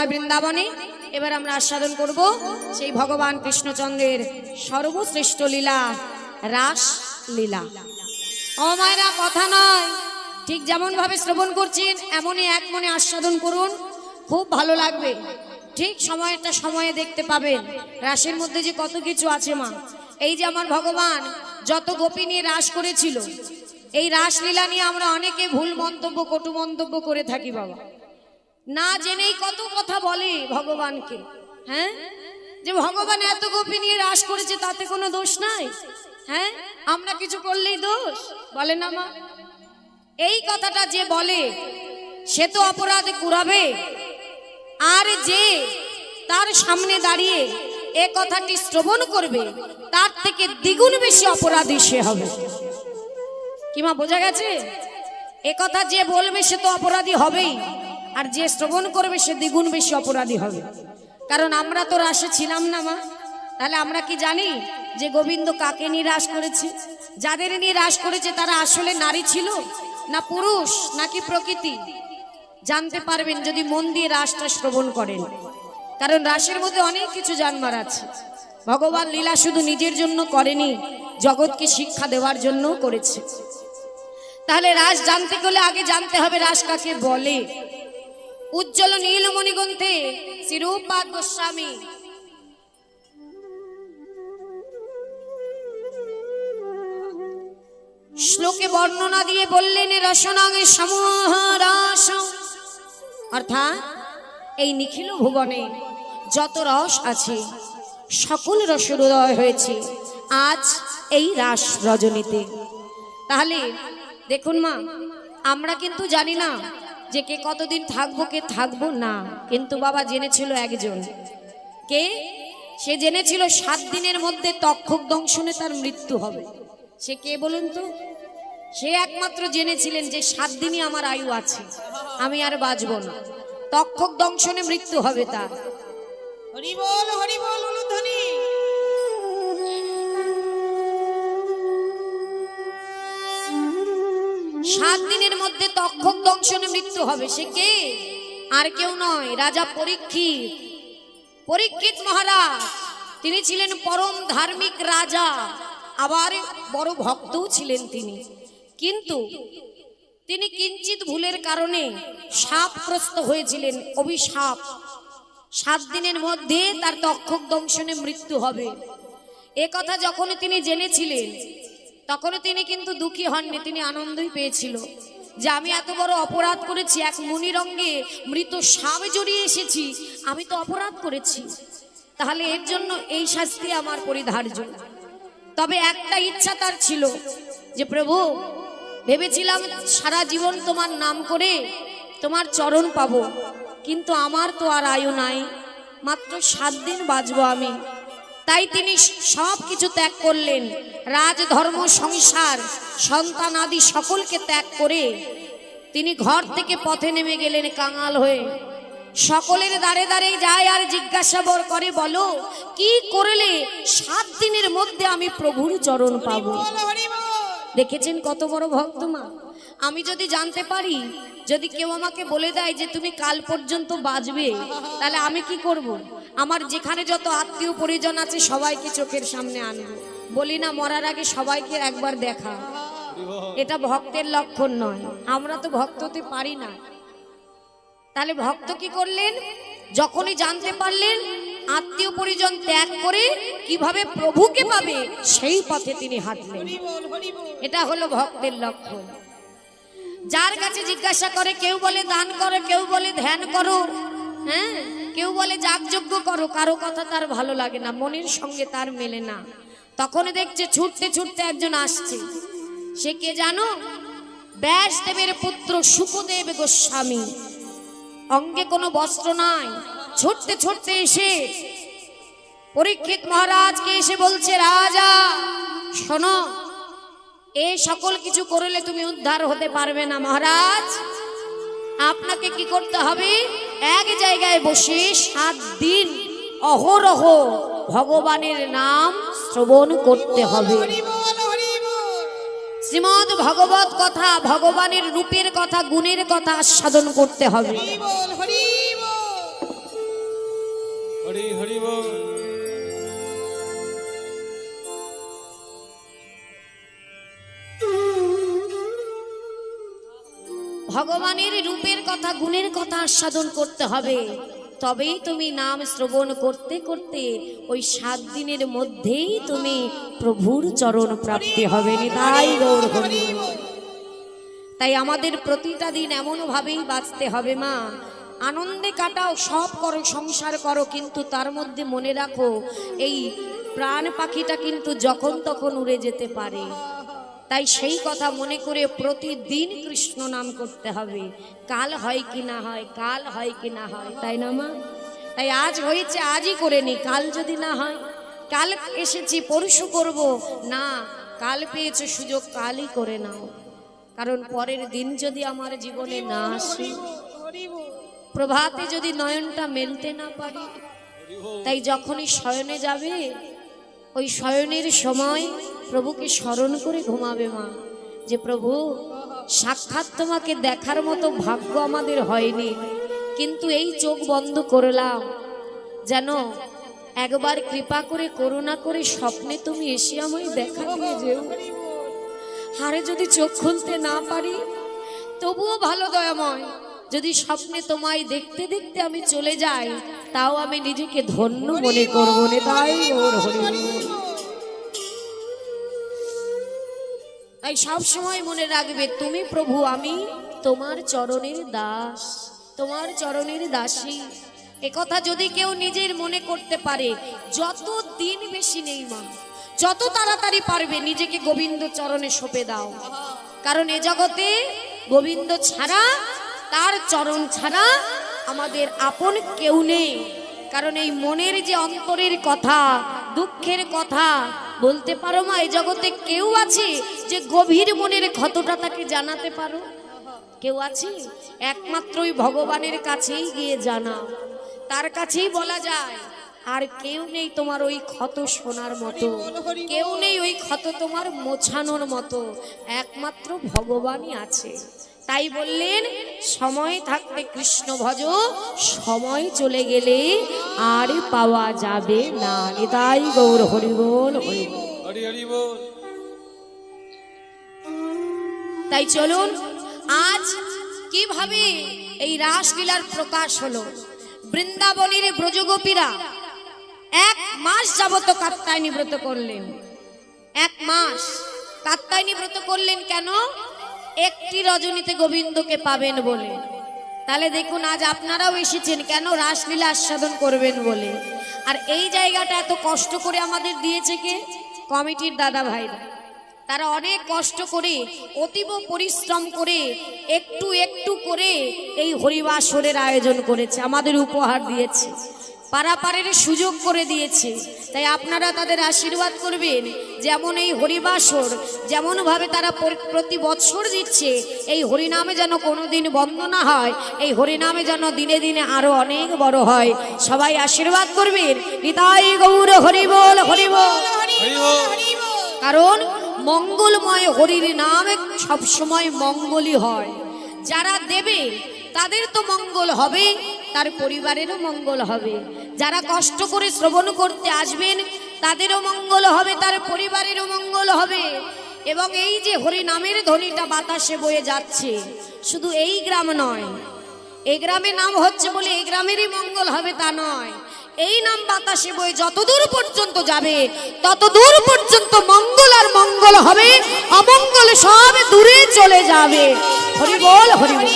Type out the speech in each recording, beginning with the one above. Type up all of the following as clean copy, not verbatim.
প্রেমময় বৃন্দাবনে এবার আমরা আস্বাদন করব সেই ভগবান কৃষ্ণচন্দ্রের সর্বশ্রেষ্ঠ লীলা, রাস লীলা। ও মায়েরা, কথা নয়, ঠিক যেমন ভাবে শ্রবণ করছেন এমনই এক মনে আস্বাদন করুন, খুব ভালো লাগবে। ঠিক সময়টা সময়ে দেখতে পাবেন রাসের মধ্যে যে কত কিছু আছে। মা, এই যে আমার ভগবান যত গোপী নিয়ে রাস করেছিল, এই রাসলীলা নিয়ে আমরা অনেকে ভুল মন্তব্য, কটু মন্তব্য করে থাকি বাবা। না জেনেই কত কথা বলে ভগবানকে। হ্যাঁ, যে ভগবান এত গোপী নিয়ে রাস করেছে, তাতে কোনো দোষ নাই। হ্যাঁ, আমরা কিছু করলেই দোষ বলে না মা। এই কথাটা যে বলে সে তো অপরাধে কুড়াবে, আর যে তার সামনে দাঁড়িয়ে এ কথাটি শ্রবণ করবে তার থেকে দ্বিগুণ বেশি অপরাধী সে হবে। কি মা, বোঝা গেছে? এ কথা যে বলবে সে তো অপরাধী হবেই, আর যে শ্রবণ করবে সে দ্বিগুণ বেশি অপরাধী হবে। কারণ আমরা তো রাসে ছিলাম না মা, তাহলে আমরা কি জানি যে গোবিন্দ কাকে নিয়ে রাস করেছে? যাদের নিয়ে রাস করেছে তারা আসলে নারী ছিল না পুরুষ নাকি প্রকৃতি? জানতে পারবেন যদি মন দিয়ে রাসটা শ্রবণ করেন। কারণ রাসের মধ্যে অনেক কিছু জানবার আছে। ভগবান লীলা শুধু নিজের জন্য করেনি, জগৎকে শিক্ষা দেওয়ার জন্য করেছে। তাহলে রাস জানতে গেলে আগে জানতে হবে রাস কাকে বলে। উজ্জ্বল নীলমণি গ্রন্থে শ্রীরূপপাদ গোস্বামী শ্লোকে বর্ণনা দিয়ে বললেন, রসনাঙ্গে সমূহ রস, অর্থাৎ এই নিখিল ভুবনে যত রস আছে সকল রসের উদয় হয়েছে আজ এই রাস রজনীতে। তাহলে দেখুন মা, আমরা কিন্তু জানি না যে কে কতদিন থাকবো কে থাকবো না, কিন্তু বাবা জেনেছিল একজন। কে? সে জেনেছিল 7 দিনের মধ্যে তক্ষক দংশনে তার মৃত্যু হবে। সে কে বলুন তো? সে একমাত্র জেনেছিলেন যে 7 দিনই আমার আয়ু আছে, আমি আর বাঁচব না, তক্ষক দংশনে মৃত্যু হবে তার। হরি বল, হরি বল, অনুধ্বনি। 7 দিনের মধ্যে তক্ষক দংশনে মৃত্যু হবে। সে কে? আর কেউ নয়, রাজা পরীক্ষিত। পরীক্ষিত মহারাজ, তিনি ছিলেন পরম ধার্মিক রাজা, আবার বড় ভক্তও ছিলেন তিনি। কিন্তু তিনি কিঞ্চিত ভুলের কারণে শাপগ্রস্ত হয়েছিলেন, অভিশাপ। 7 দিনের মধ্যে তার তক্ষক দংশনে মৃত্যু হবে। এ কথা যখন তিনি জেনেছিলেন তখন তিনি কিন্তু দুঃখী হননি, তিনি আনন্দই পেয়েছিল যে আমি এত বড় অপরাধ করেছি, এক মুনির অঙ্গে মৃত সাপ জড়িয়ে এসেছি, আমি তো অপরাধ করেছি, তাহলে এর জন্য এই শাস্তি আমার পরিধার্য। তবে একটা ইচ্ছা তার ছিল যে প্রভু, ভেবেছিলাম সারা জীবন তোমার নাম করে তোমার চরণ পাবো, কিন্তু আমার তো আর আয়ু নাই, মাত্র 7 দিন বাঁচবো আমি। তাই তিনি সব কিছু ত্যাগ করলেন, রাজধর্ম, সংসার, সন্তান আদি সকলকে ত্যাগ করে তিনি ঘর থেকে পথে নেমে গেলেন কাঙাল হয়ে। সকলের দ্বারে দ্বারে যায় আর জিজ্ঞাসা করে, বলো কি করলে 7 দিনের মধ্যে আমি প্রভুর চরণ পাবো? দেখেছেন কত বড় ভক্ত মা। আমি যদি জানতে পারি, যদি কেউ আমাকে বলে দেয় যে তুমি কাল পর্যন্ত বাঁচবে, তাহলে আমি কি করব? আমার যেখানে যত আত্মীয় পরিজন আছে সবাইকে চোখের সামনে আনবো। বলি না, মরার আগে সবাইকে একবার দেখা। এটা ভক্তের লক্ষণ নয়, আমরা তো ভক্ত হতে পারি না। তাহলে ভক্ত কি করলেন? যখনই জানতে পারলেন আত্মীয় পরিজন ত্যাগ করে কিভাবে প্রভুকে পাবে, সেই পথে তিনি হাঁটলেন। এটা হলো ভক্তের লক্ষণ। যার কাছে জিজ্ঞাসা করে, কেউ বলে দান করো, কেউ বলে ধ্যান করো, হ্যাঁ, কেউ বলে যাগযজ্ঞ করো, কারো কথা তার ভালো লাগে না, মনের সঙ্গে তার মেলে না। তখন দেখছে ছুটতে ছুটতে একজন আসছে। সে কে জানো? ব্যাসদেবের পুত্র শুকদেব গোস্বামী। অঙ্গে কোনো বস্ত্র নাই, ছুটতে ছুটতে এসে পরীক্ষিত মহারাজকে এসে বলছে, রাজা শোনো, এই সকল কিছু করলে তুমি উদ্ধার হতে পারবে না। মহারাজ, আপনাকে কি করতে হবে? এক জায়গায় বসে 7 দিন অহরহ ভগবানের নাম শ্রবণ করতে হবে। শ্রীমদ ভগবত কথা, ভগবানের রূপের কথা, গুণের কথা আস্বাদন করতে হবে। হরি হরি বল। ভগবানের রূপের কথা গুণের কথা আস্বাদন করতে হবে, তবেই তুমি নাম শ্রবণ করতে করতে ওই 7 দিনের মধ্যেই তুমি প্রভুর চরণ প্রাপ্তি হবে। নিতাই গৌর হরি বল। তাই আমাদের প্রতিটা দিন এমন ভাবেই বাঁচতে হবে মা। আনন্দে কাটাও, সব করো, সংসার করো, কিন্তু তার মধ্যে মনে রাখো এই প্রাণ পাখিটা কিন্তু যখন তখন উড়ে যেতে পারে। তাই সেই কথা মনে করে প্রতিদিন কৃষ্ণ নাম করতে হবে। কাল হয় কি না হয়, কাল হয় কি না হয়, তাই না মা? তাই আজ হয়েছে আজই করে নি, কাল যদি না হয়, কাল এসেছি পরশু করব না, কাল পেয়েছো সুযোগ কালই করে নাও। কারণ পরের দিন যদি আমার জীবনে না আসে, হরি বল। প্রভাতে যদি নয়নটা মেলতে না পারি, তাই যখনই শয়নে যাবে ওই শয়নের সময় প্রভুকে স্মরণ করে ঘুমাবে মা, যে প্রভু সাক্ষাৎ তোমাকে দেখার মতো ভাগ্য আমাদের হয়নি, কিন্তু এই চোখ বন্ধ করলাম, যেন একবার কৃপা করে করুণা করে স্বপ্নে তুমি এসে আমায় দেখা দিয়ে যেও। হারে যদি চোখ খুলতে না পারি তবুও ভালো দয়াময়, যদি স্বপ্নে তোমায় দেখতে দেখতে আমি চলে যাই, তাও আমি নিজেকে ধন্য মনে করবো। তাই ওর হরি বল। তাই সব সময় মনে রাখবে তুমি প্রভু, আমি তোমার চরণের দাস, তোমার চরণের দাসী। একথা যদি কেউ নিজের মনে করতে পারে, যত দিন বেশি নেই মা, যত তাড়াতাড়ি পারবে নিজেকে গোবিন্দ চরণে সঁপে দাও। কারণ এ জগতে গোবিন্দ ছাড়া, তার চরণ ছাড়া আমাদের আপন কেউ নেই। কারণ এই মনের যে অন্তরের কথা, দুঃখের কথা বলতে পারো মা, এই জগতে কেউ আছে যে গভীর মনের ক্ষতটা তাকে জানাতে পারো? কেউ আছে? একমাত্র ওই ভগবানের কাছেই গিয়ে জানা, তার কাছেই বলা যায়। আর কেউ নেই তোমার ওই ক্ষত শোনার মতো, কেউ নেই ওই ক্ষত তোমার মোছানোর মতো, একমাত্র ভগবানই আছে। তাই বললেন সময় থাকতে কৃষ্ণ ভজ, সময় চলে গেলে আর পাওয়া যাবে না। নিতাই গৌর হরি বল, হরি বল। হরি হরি বল। তাই চলুন আজ কিভাবে এই রাসলীলার প্রকাশ হলো। বৃন্দাবনের ব্রজগোপীরা 1 মাস যাবত কাত্যায়নী ব্রত করলেন। 1 মাস কাত্যায়নী ব্রত করলেন কেন? একটি রজনীতে গোবিন্দকে পাবেন বলে। তাহলে দেখুন আজ আপনারাও এসেছেন কেন? রাসলীলা আস্বাদন করবেন বলে। আর এই জায়গাটা এত কষ্ট করে আমাদের দিয়েছে কে? কমিটির দাদা ভাইরা। তারা অনেক কষ্ট করে, অতীব পরিশ্রম করে, একটু একটু করে এই হরিবাসরের আয়োজন করেছে, আমাদের উপহার দিয়েছে, পারাপারের সুযোগ করে দিয়েছে। তাই আপনারা তাদের আশীর্বাদ করবেন, যেমন এই হরিবাসর যেমন ভাবে তারা প্রতি বছর দিচ্ছে, এই হরিনামে যেন কোনোদিন বন্ধ না হয়, এই হরিনামে যেন দিনে দিনে আরো অনেক বড় হয়। সবাই আশীর্বাদ করবেন। নিতাই গৌর হরি বল, হরি বল। হরি বল। কারণ মঙ্গলময় হরির নাম সব সময় মঙ্গলই হয়। যারা দেবে তাদের তো মঙ্গল হবে, তার পরিবারেরও মঙ্গল হবে। যারা কষ্ট করে শ্রবণ করতে আসবেন তাদেরও মঙ্গল হবে, তার পরিবারেরও মঙ্গল হবে। এবং এই যে হরি নামের ধ্বনিটা বাতাসে বয়ে যাচ্ছে, শুধু এই গ্রাম নয়, এই গ্রামে নাম হচ্ছে বলে এই গ্রামেরই মঙ্গল হবে তা নয়। এই নাম বাতাসে বয়ে যতদূর পর্যন্ত যাবে ততদূর পর্যন্ত মঙ্গল আর মঙ্গল হবে, অমঙ্গল সব দূরে চলে যাবে। হরি বল, হরি বল।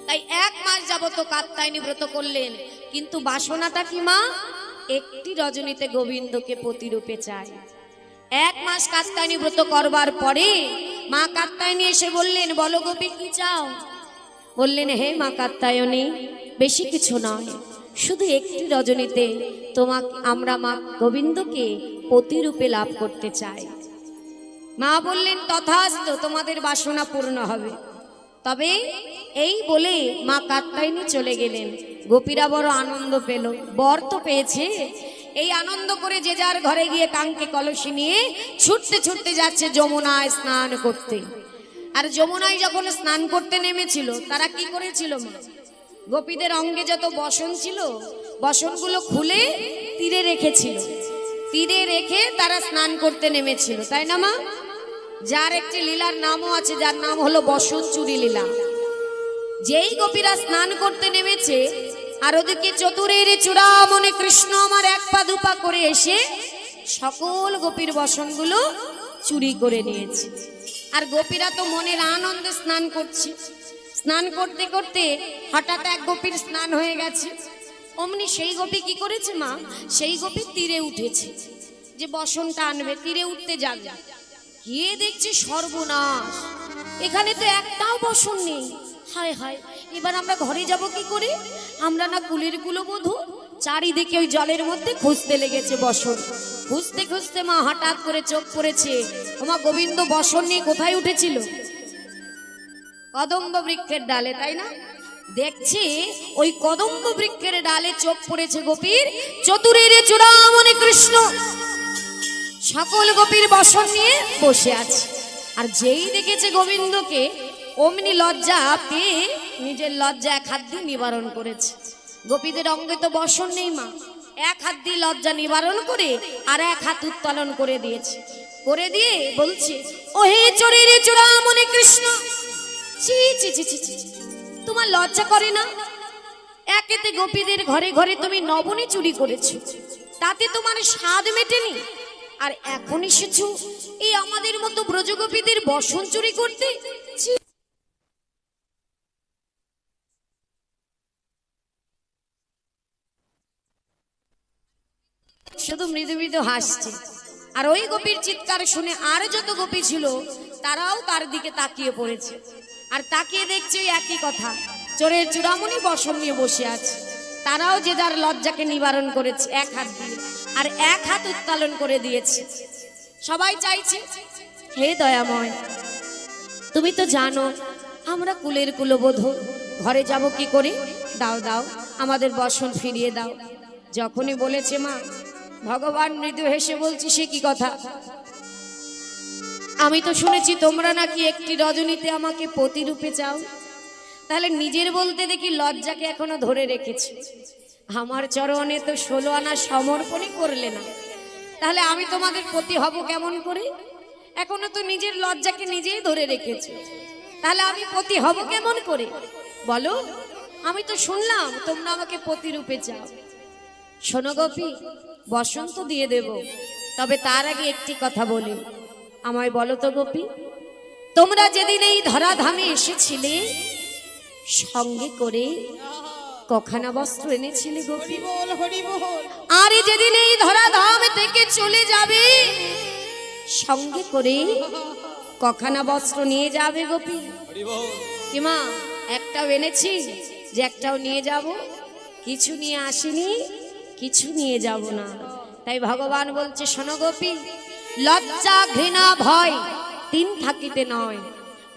তাই 1 মাস যাবত কাত্যায়নী ব্রত করলেন, কিন্তু বাসনাটা কি মা? একটি রজনীতে গোবিন্দকে প্রতিরূপে চাই। 1 মাস কাত্যায়নী ব্রত করবার পরে মা কাত্যায়নী এসে বললেন, বলো গোপী কি চাও? বললেন, হে মা কাত্যায়নী, বেশি কিছু নয়, শুধু একটি রজনীতে তোমাকে আমরা মা গোবিন্দকে প্রতিরূপে লাভ করতে চাই। মা বললেন, তথাস্তু, তোমাদের বাসনা পূর্ণ হবে। তবে এই বলে মা কাত্যায়নী চলে গেলেন। গোপীরা বড় আনন্দ পেল, বর তো পেয়েছে। এই আনন্দ করে যে যার ঘরে গিয়ে কাঙ্কে কলসি নিয়ে ছুটতে ছুটতে যাচ্ছে যমুনায় স্নান করতে। আর যমুনায় যখন স্নান করতে নেমেছিল তারা কি করেছিল মা? গোপীদের অঙ্গে যত বসন ছিল বসনগুলো খুলে তীরে রেখেছিল, তীরে রেখে তারা স্নান করতে নেমেছিল, তাই না মা? যার একটি লীলার নামও আছে, যার নাম হলো বসন চুরি লীলা। যেই গোপীরা স্নান করতে নেমেছে আর ওদিকে চতুরের চূড়ামণি কৃষ্ণ আমার এক পা দুপা করে এসে সকল গোপীর বসনগুলো চুরি করে নিয়েছে। আর গোপীরা তো মনের আনন্দে স্নান করছে। স্নান করতে করতে হঠাৎ এক গোপীর স্নান হয়ে গেছে। অমনি সেই গোপী কি করেছে মা, সেই গোপী তীরে উঠেছে যে বসনটা আনবে, তীরে উঠতে যাবে, গিয়ে দেখছে সর্বনাশ, এখানে তো একটাও বসন নেই। হায় হায়, এবার আমরা ঘরে যাব কি করে? আমরা না কুলের কুলবধূ? চারিদিকে ওই জলের মধ্যে খুঁজতে লেগেছে বসন। খুঁজতে খুঁজতে মা হঠাৎ করে চোখ পড়েছে, ওমা গোবিন্দ বসন নিয়ে কোথায় উঠেছিল? কদম্ব বৃক্ষের ডালে, তাই না? দেখছি ওই কদম্ব বৃক্ষের ডালে চোখ পড়েছে গোপীর চতুরের চূড়ামণি কৃষ্ণ সকল গোপীর বসন নিয়ে বসে আছে। আর যেই দেখেছে গোবিন্দকে অমনি লজ্জা পেয়ে নিজের লজ্জা এক হাত দিয়ে নিবারণ করেছে। গোপীদের অঙ্গে তো বসন নেই মা, এক হাত দিয়ে লজ্জা নিবারণ করে আর এক হাত উত্তোলন করে দিয়েছে। করে দিয়ে বলছে, ও হে চোরের চূড়ামণি কৃষ্ণ, ছি ছি ছি ছি ছি, তোমার লজ্জা করে না? একেতে গোপীদের ঘরে ঘরে তুমি নবনী চুরি করেছো, তাতে তোমার স্বাদ মেটেনি, আর এখন এসেছো এই আমাদের মতো ব্রজগোপীদের বসন চুরি করতে। ছি। শুধু মৃদু মৃদু হাসছে। আর ওই গোপীর চিৎকার শুনে আর যত গোপী ছিল তারাও তার দিকে তাকিয়ে পড়েছে। আর তাকিয়ে দেখছে ওই একই কথা, চোরের চূড়ামণি বসন নিয়ে বসে আছে। তারাও যে যার লজ্জাকে নিবারণ করেছে এক হাত দিয়ে, আর এক হাত উত্তোলন করে দিয়েছে। সবাই চাইছে, হে দয়াময়, তুমি তো জানো আমরা কুলের কুলবধূ, ঘরে যাব কি করে? দাও দাও, আমাদের বসন ফিরিয়ে দাও। যখনই বলেছে মা, ভগবান মৃদু হেসে বলছি, সে কি কথা? আমি তো শুনেছি তোমরা নাকি একটি রজনীতে আমাকে পতিরূপে চাও। তাহলে নিজের বলতে দেখি লজ্জাকে এখনো ধরে রেখেছে। আমার চরণে তো 16 আনা সমর্পণই করলে না, তাহলে আমি তোমাদের পতি হব কেমন করে? এখনো তো নিজের লজ্জাকে নিজেই ধরে রেখেছে, তাহলে আমি পতি হব কেমন করে বলো? আমি তো শুনলাম তোমরা আমাকে পতিরূপে চাও। শোনো গোপী, বসন তো দিয়ে দেব, তবে তার আগে একটি কথা বলি। আমায় বলো তো গোপী, তোমরা যেদিন এই ধরাধামে এসেছিলে সঙ্গে করে কখানা বস্ত্র এনেছিলে গোপী? হরি বল, হরি বল। আর যেদিন এই ধরাধাম থেকে চলে যাবে সঙ্গে করে কখানা বস্ত্র নিয়ে যাবে গোপী? হরি বল। কি মা, একটাও এনেছি যে একটাও নিয়ে যাব? কিছু নিয়ে আসিনি, কিছু নিয়ে যাব না। তাই ভগবান বলছে, শোনো গোপী, লজ্জা ঘৃণা ভয় তিন থাকিতে নয়।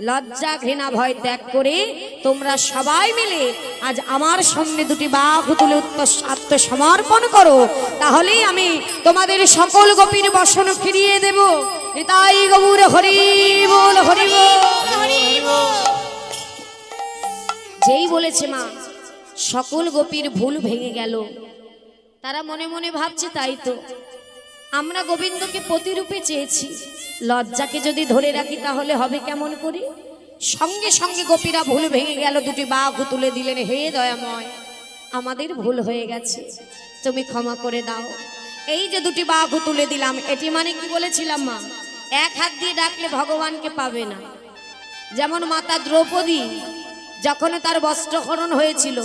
লজ্জা ঘৃণা ভয় ত্যাগ করে তোমরা সবাই মিলে আজ আমার সামনে দুটি বাহু তুলে আত্মসমর্পণ করো, তাহলেই আমি তোমাদের সকল গোপীর বসন ফিরিয়ে দেব। নিতাই গৌর হরি বল, হরি বল। হরি বল। যেই বলেছে মা, সকল গোপীর ভুল ভেঙে গেল। তারা মনে মনে ভাবছে, তাই তো, আমরা গোবিন্দকে প্রতিরূপে চেয়েছি, লজ্জাকে যদি ধরে রাখি তাহলে হবে কেমন করে? সঙ্গে সঙ্গে গোপীরা ভুল ভেঙে গেল, দুটি বাহু তুলে দিলেন, হে দয়াময়, আমাদের ভুল হয়ে গেছে, তুমি ক্ষমা করে দাও। এই যে দুটি বাহু তুলে দিলাম, এটি মানে কি বলেছিলাম মা? এক হাত দিয়ে ডাকলে ভগবানকে পাবে না। যেমন মাতা দ্রৌপদী যখন তার বস্ত্রহরণ হয়েছিল,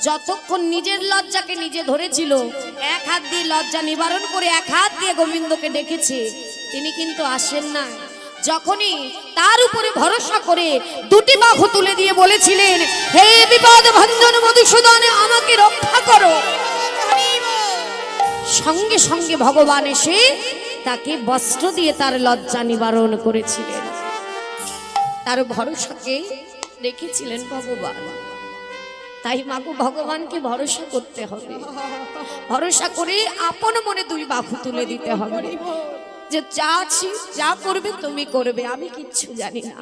যতক্ষণ নিজের লজ্জাকে নিজে ধরেছিল, এক হাত দিয়ে লজ্জা নিবারণ করে এক হাত দিয়ে গোবিন্দকে ডেকেছে, তিনি কিন্তু আসেন না। যখনই তার উপরে ভরসা করে দুটি বাহু তুলে দিয়ে বলেছিলেন, হে বিপদ ভঞ্জন মধুসূদন, আমাকে রক্ষা করো, সঙ্গে সঙ্গে ভগবান এসে তাকে বস্ত্র দিয়ে তার লজ্জা নিবারণ করেছিলেন। তার ভরসাকে রেখেছিলেন ভগবান। তাই মাগো, ভগবানকে ভরসা করতে হবে, ভরসা করে আপন মনে দুই বাহু তুলে দিতে হবে যে যা আছি যা করবে তুমি করবে, আমি কিচ্ছু জানি না,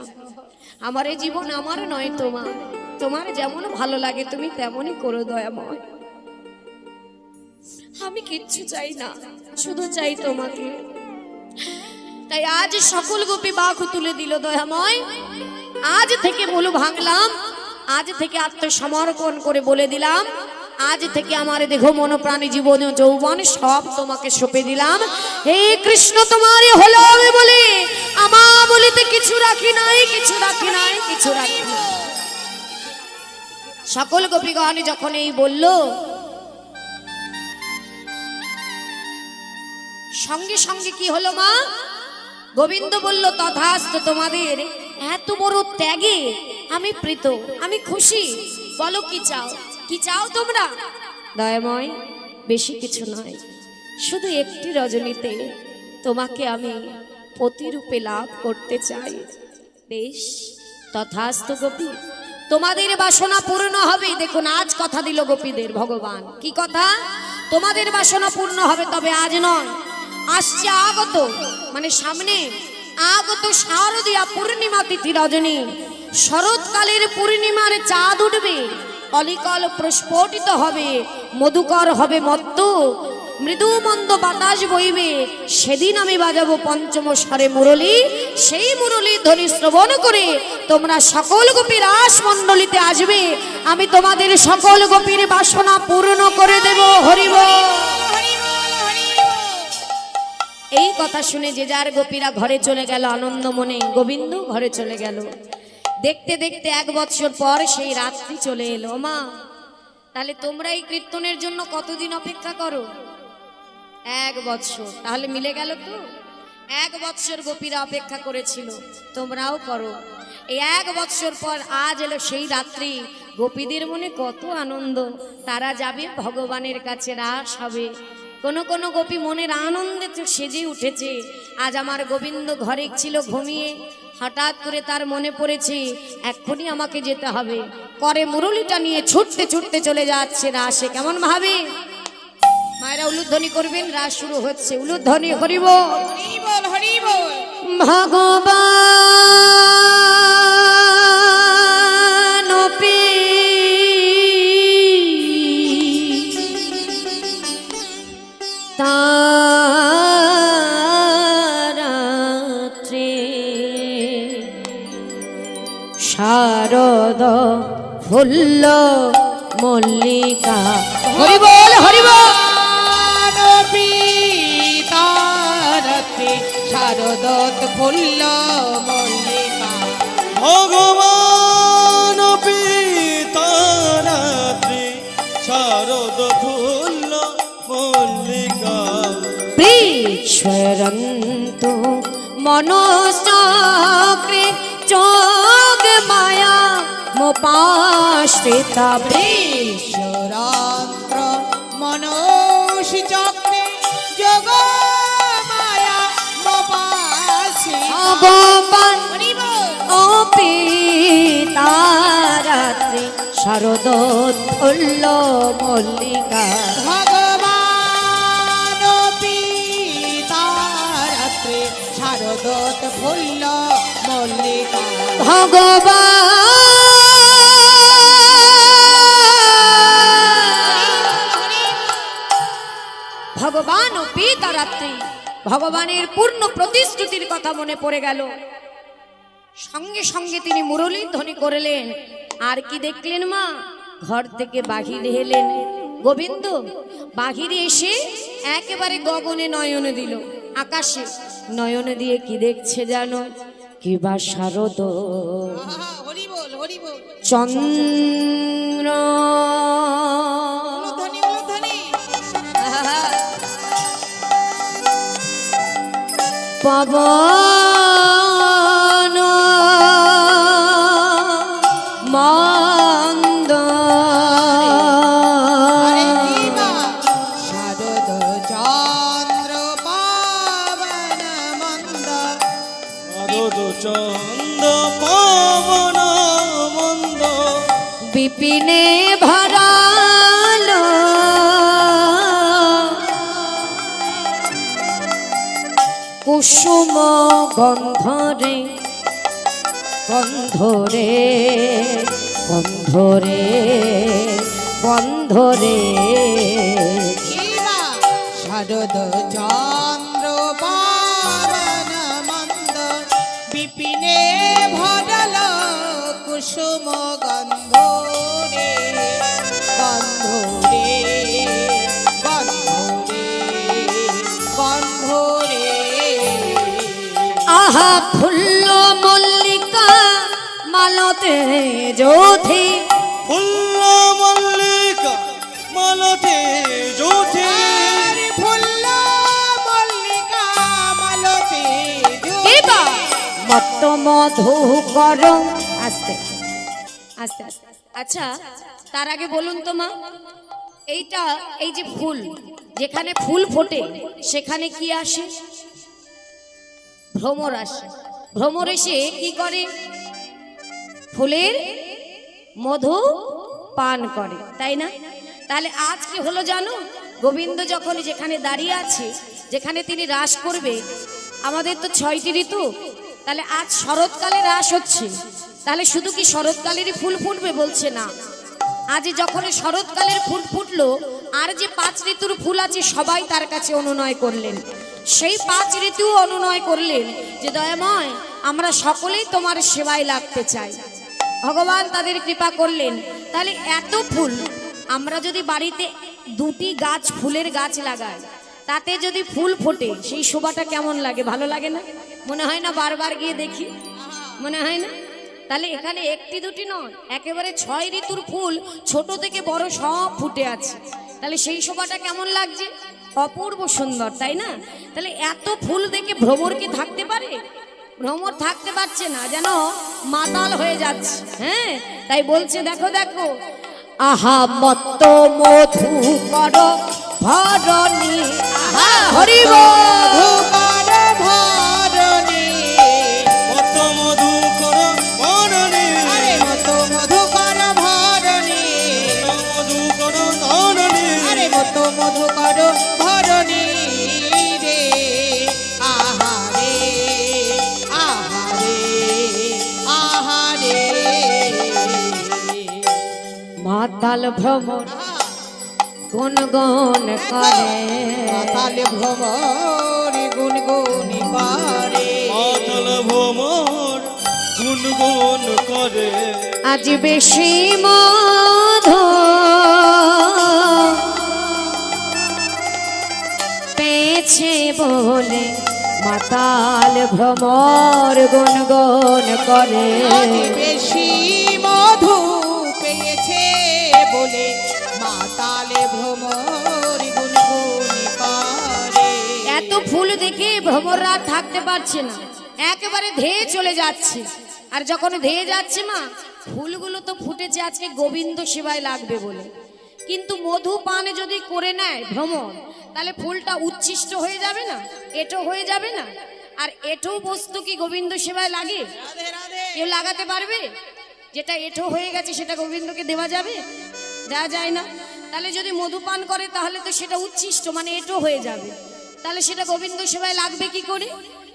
আমার এই জীবন আমার নয় তোমার। তোমার যেমন ভালো লাগে তুমি তেমনই করো দয়াময়। আমি কিচ্ছু চাই না, শুধু চাই তোমাকে। তাই আজ সকল গোপী বাহু তুলে দিল দয়াময়। আজ থেকে মূল ভাঙলাম, আজ থেকে আত্মসমর্পণ করে বলে দিলাম, আজ থেকে আমার দেহ মন প্রাণী জীবন যৌবন সব তোমাকে সঁপে দিলাম। হে কৃষ্ণ তোমারই হলো আমি বলে আমা বলিতে কিছু রাখি নাই, কিছু রাখি নাই, কিছু রাখি নাই। সকল গোপীগণ যখন এই বলল, সঙ্গে সঙ্গে কি হলো মা? গোবিন্দ বলল তথাস্তু, তোমাদের এত বড় ত্যাগে আমি প্রীত, আমি খুশি। বলো কি চাও, কি চাও তোমরা? দয়াময় বেশি কিছু নয়, শুধু একটি রজনীতে তোমাকে আমি পতিরূপে লাভ করতে চাই। বেশ, তথাস্তু গোপী, তোমাদের বাসনা পূর্ণ হবে। দেখুন আজ কথা দিল গোপীদের ভগবান। কি কথা? তোমাদের বাসনা পূর্ণ হবে, তবে আজ নয়, আসছে আগত, মানে সামনে আগত শারদীয়া পূর্ণিমা তিথি রজনী। শরৎকালের পূর্ণিমার চাঁদ উঠবে, অলিকল প্রস্ফুটিত হবে, মধুকর হবে মত্ত, মৃদু মন্দ বাতাস বইবে। সেদিন আমি বাজাবো পঞ্চম স্বরে মুরলী। সেই মুরলী ধ্বনি শ্রবণ করে তোমরা সকল গোপী রাস মণ্ডলীতে আসবে। আমি তোমাদের সকল গোপীর বাসনা পূর্ণ করে দেব। হরি বল। এই কথা শুনে যে যার গোপীরা ঘরে চলে গেল আনন্দ মনে। গোবিন্দ ঘরে চলে গেল। দেখতে দেখতে 1 বৎসর পর সেই রাত্রি চলে এলো। মা, তাহলে তোমরা এই কীর্তনের জন্য কতদিন অপেক্ষা করো? 1 বৎসর। তাহলে মিলে গেল তো? 1 বৎসর গোপীরা অপেক্ষা করেছিল, তোমরাও করো। এই 1 বৎসর পর আজ এলো সেই রাত্রি। গোপীদের মনে কত আনন্দ, তারা যাবে ভগবানের কাছে, রাস হবে। কোন কোন গোপী মনের আনন্দে তো সেজে উঠেছে। আজ আমার গোবিন্দ ঘরে ছিল ঘুমিয়ে, হঠাৎ করে তার মনে পড়েছে এক্ষুনি আমাকে যেতে হবে। করে মুরলিটা নিয়ে ছুটতে ছুটতে চলে যাচ্ছে রাসে। কেমন ভাবে? মায়েরা উলুধ্বনি করবেন, রাস শুরু হচ্ছে। উলুধ্বনি হরি বল, হরি বল, হরি বল। ভগবান তারাত্রে শারদ ফুল্ল মল্লিকা। হরি বল, হরি বল। তারাতে শারদত ফুল্ল মল্লিকা। ভগবান পিতারাত্রি শারদ ফুল্ল মল্লিকা। প্রেশ্বরন্তু মনোচক্রে যোগ মায়া মোপাশ্রিতা। ঈশ্বরান্ত্র মনোষি চক্রে যোগ মায়া মোপাসি। ভগবান অপি তারাত্রি শারদোৎফুল্ল মল্লিকা। ভগবান পিতারাত্রে শারদত ফুল্ল মল্লিকা। ভগবান ও পিতারাত্রি, ভগবানের পূর্ণ প্রতিশ্রুতির কথা মনে পড়ে গেল। সঙ্গে সঙ্গে তিনি মুরলী ধ্বনি করলেন। আর কি দেখলেন মা? ঘর থেকে বাহিরে এলেন গোবিন্দ। বাহিরে এসে একেবারে গগনে নয়ন দিল, আকাশে নয়ন দিয়ে কি দেখছে জানো? কি বা শারদ হরি বল, হরি বল। চন্দ্র উলুধ্বনি, উলুধ্বনি। পবন মন্দ শারদ চন্দ্র পাবন মন্দ। শারদ চন্দ পবন মন্দ। বিপিনে ভরালো কুসুম গন্ধরে গন্ধরে বন্ধরে বন্ধরে হীরা শারদ চন্দ্র পাবন মন্দ বিপিনে ভরল কুসুম গন্ধ রে গন্ধ রে গন্ধ রে গন্ধ রে আহা ফুল্ল মল্লিকা মালতে জ্যোতি ফুল্ল মল্লিকা মালতে জ্যোতি আরে ফুল্ল মল্লিকা মালতে এবা মত্ত মধু কর আস্তে আস্তে আস্তে। আচ্ছা তার আগে বলুন তো মা, এইটা এই যে ফুল, যেখানে ফুল ফোটে সেখানে কি আসে? ভ্রমর আসে। ভ্রমর এসে কি করে? ফুলের মধু পান করে, তাই না? তাহলে আজ কি হলো জানো? গোবিন্দ যখন যেখানে দাঁড়িয়ে আছে, যেখানে তিনি রাস করবে, আমাদের তো 6টি ঋতু, তাহলে আজ শরৎকালে রাস হচ্ছে। তাহলে শুধু কি শরৎকালেরই ফুল ফুটবে? বলছে না, আজ যখন শরৎকালের ফুল ফুটলো, আর যে 5 ঋতুর ফুল আছে সবাই তার কাছে অনুনয় করলেন। সেই 5 ঋতু অনুনয় করলেন যে দয়াময়, আমরা সকলেই তোমার সেবায় লাগতে চাই। ভগবান তাদের কৃপা করলেন। তাহলে এত ফুল, আমরা যদি বাড়িতে 2টি গাছ, ফুলের গাছ লাগাই, তাতে যদি ফুল ফোটে সেই শোভাটা কেমন লাগে? ভালো লাগে না? মনে হয় না বারবার গিয়ে দেখি? মনে হয় না? তাহলে এখানে 1টি 2টি নয়, একেবারে 6 ঋতুর ফুল ছোট থেকে বড় সব ফুটে আছে। তাহলে সেই শোভাটা কেমন লাগছে? অপূর্ব সুন্দর, তাই না? তাহলে এত ফুল দেখে ভ্রমর কি থাকতে পারে? ভ্রমর থাকতে পারছে না, যেন মাতাল হয়ে যাচ্ছে। হ্যাঁ, তাই বলছে দেখো দেখো, আহা মত্ত মধু কর ভরণী, আহা হরি বল। ধুকার ভরণী মত মধু কর মরণে আরে মত মধুকর ভরণী মধু কর ধরণে আরে মত মধুকর ভরণী রে আহারে আহারে আহারে মাতাল ভ্রমর গুনগুন করে, মাতাল ভ্রমর গুনগুনি করে মাতাল ভ্রমর গুনগুন করে আজ বেশি মধু পেয়েছে বলে মাতাল ভ্রমর গুনগুন করে। আজ বেশি মধু পেয়েছে বলে মাতালে ভ্রমর গুনগুনি করে এত ফুল দেখে ভ্রমররা থাকতে পারছে না, একেবারে ধেয়ে চলে যাচ্ছে। আর যখন ধেয়ে যাচ্ছে মা, ফুলগুলো তো ফুটেছে আজকে গোবিন্দ সেবায় লাগবে বলে, কিন্তু মধু পান যদি করে নেয় ভ্রমর, তাহলে ফুলটা উচ্ছিষ্ট হয়ে যাবে না? এটো হয়ে যাবে না? আর এটো বস্তু কি গোবিন্দ সেবায় লাগে? রাধে রাধে কেউ লাগাতে পারবে? যেটা এটো হয়ে গেছে সেটা গোবিন্দকে দেওয়া যাবে? দেওয়া যায় না। তাহলে যদি মধু পান করে তাহলে তো সেটা উচ্ছিষ্ট, মানে এটো হয়ে যাবে। তাহলে সেটা গোবিন্দ সেবায় লাগবে কি করে?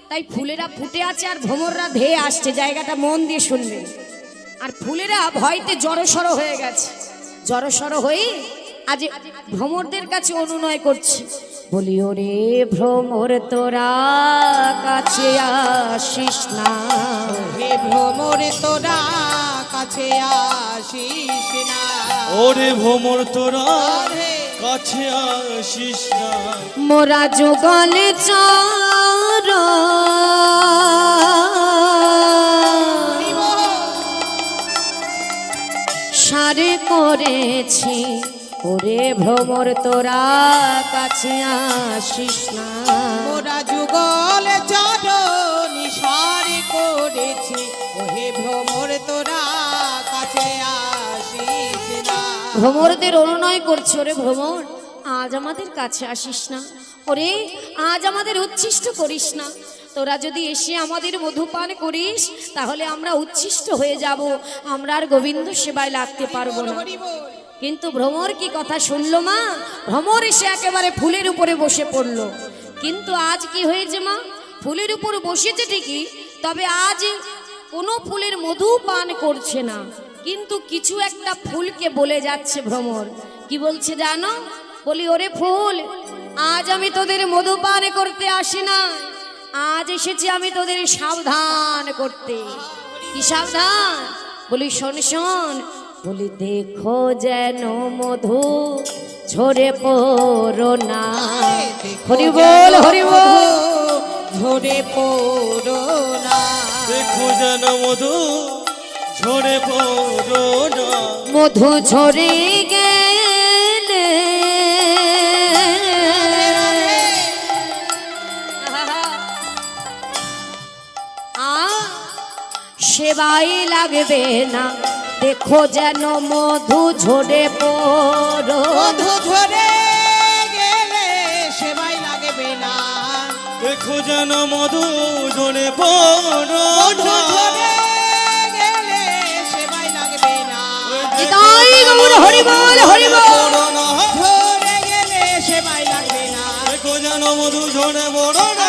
তাই ফুলেরা ফুটে আছে আর ভ্রমররা ধেয়ে আসছে, জায়গাটা মন দিয়ে শুনবেন। আর ফুলেরা ভয়তে জড়সড় হয়ে গেছে, জড়সড় হয়ে আজ ভ্রমরদের কাছে অনুনয় করছে, বলি ওরে ভ্রমর তোরা কাছে আসিস না, হে ভ্রমরে তোরা কাছে আসিস না ওরে ভ্রমর তোরা রাধে কাছে আসিস না মোরা যুগলে চার সারে করেছি, ওরে ভ্রমর তোরা কাছে আসিস না। মোরা যুগল চরণি সারি করেছি ওহে ভ্রমর তোরা কাছে আসিস না ভ্রমরদের অনুনয় করছে, ওরে ভ্রমর আজ আমাদের কাছে আসিস না, ওরে আজ আমাদের উচ্ছিষ্ট করিস না। তোরা যদি এসে আমাদের মধুপান করিস তাহলে আমরা উচ্ছিষ্ট হয়ে যাব, আমরা আর গোবিন্দ সেবায় লাগতে পারবো না। হরি বল কিন্তু ভ্রমর কি কথা শুনলো মা? ভ্রমর এসে একেবারে ফুলের উপরে বসে পড়লো। কিন্তু আজ কি হয়েছে মা? ফুলের উপর বসেছে ঠিকই, তবে আজ কোনো ফুলের মধু পান করছে না। কিন্তু কিছু একটা ফুলকে বলে যাচ্ছে ভ্রমর। কি বলছে জানো? বলি ওরে ফুল, আজ আমি তোদের মধুপান করতে আসি না, আজ এসেছি আমি তোদের সাবধান করতে। কি সাবধান? বলি শোন শোন। বলি দেখো যেন মধু ঝরে পড়ো না। হরি বল হরি বল। ঝরে পড়ো না। দেখো যেন মধু ঝরে পড়ো না। মধু ঝরে গেলে সেবাই লাগবে না। দেখো যেন মধু ঝরে পড়ো। মধু ঝরে গেলে সেবাই লাগবে না। দেখো যেন মধু ঝরে পড়ো মধু না। ঝরে গেলে সেবাই লাগবে না। নিতাই গৌর হরি বল হরি বল। পড়ো না। ঝরে গেলে সেবাই লাগবে না। দেখো যেন মধু ঝরে পড়ো না।